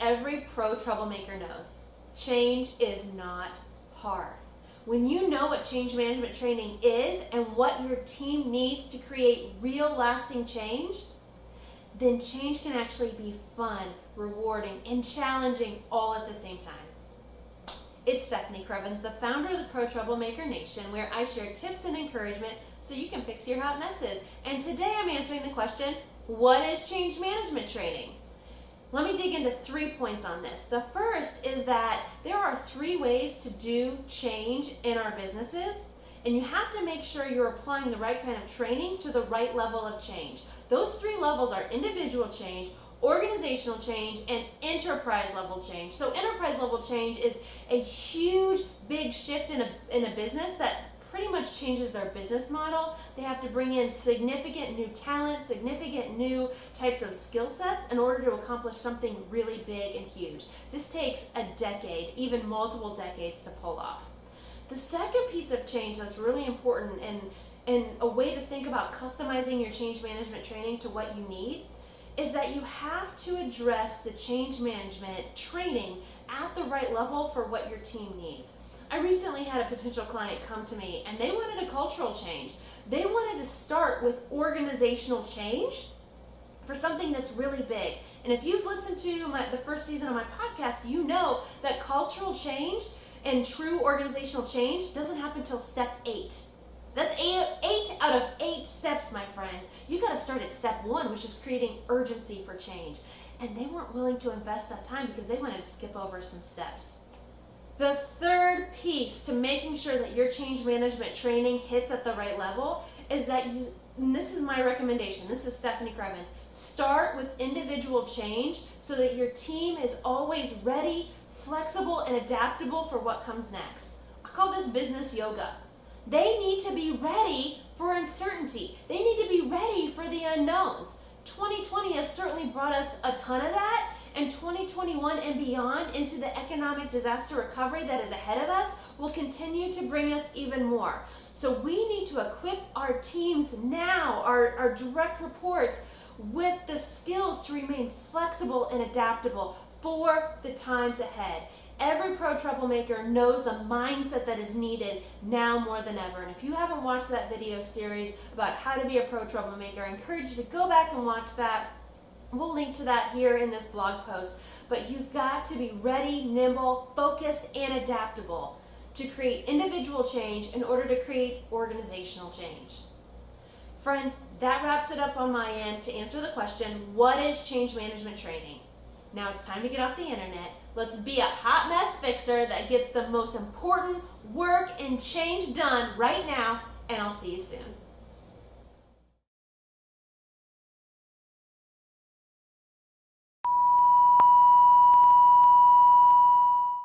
every pro troublemaker knows, change is not hard. When you know what change management training is and what your team needs to create real lasting change, then change can actually be fun, rewarding, and challenging all at the same time. It's Stephanie Crevens, the founder of the Pro Troublemaker Nation, where I share tips and encouragement so you can fix your hot messes. And today I'm answering the question, what is change management training? Let me dig into 3 points on this. The first is that there are 3 ways to do change in our businesses, and you have to make sure you're applying the right kind of training to the right level of change. Those 3 levels are individual change, organizational change, and enterprise level change. So enterprise level change is a huge, big shift in a business that pretty much changes their business model. They have to bring in significant new talent, significant new types of skill sets in order to accomplish something really big and huge. This takes a decade, even multiple decades to pull off. The second piece of change that's really important and a way to think about customizing your change management training to what you need is that you have to address the change management training at the right level for what your team needs. I recently had a potential client come to me and they wanted a cultural change. They wanted to start with organizational change for something that's really big. And if you've listened to the first season of my podcast, you know that cultural change and true organizational change doesn't happen until step 8. That's 8 out of 8 steps, my friends. You got to start at step 1, which is creating urgency for change. And they weren't willing to invest that time because they wanted to skip over some steps. The third piece to making sure that your change management training hits at the right level is that and this is my recommendation, this is Stephanie Crevens, start with individual change so that your team is always ready, flexible, and adaptable for what comes next. I call this business yoga. They need to be ready for uncertainty. They need to be ready for the unknowns. 2020 has certainly brought us a ton of that, and 2021 and beyond into the economic disaster recovery that is ahead of us will continue to bring us even more. So we need to equip our teams now, our direct reports, with the skills to remain flexible and adaptable for the times ahead. Every pro troublemaker knows the mindset that is needed now more than ever. And if you haven't watched that video series about how to be a pro troublemaker, I encourage you to go back and watch that. We'll link to that here in this blog post. But you've got to be ready, nimble, focused, and adaptable to create individual change in order to create organizational change. Friends, that wraps it up on my end to answer the question, what is change management training? Now it's time to get off the internet. Let's be a hot mess fixer that gets the most important work and change done right now, and I'll see you soon.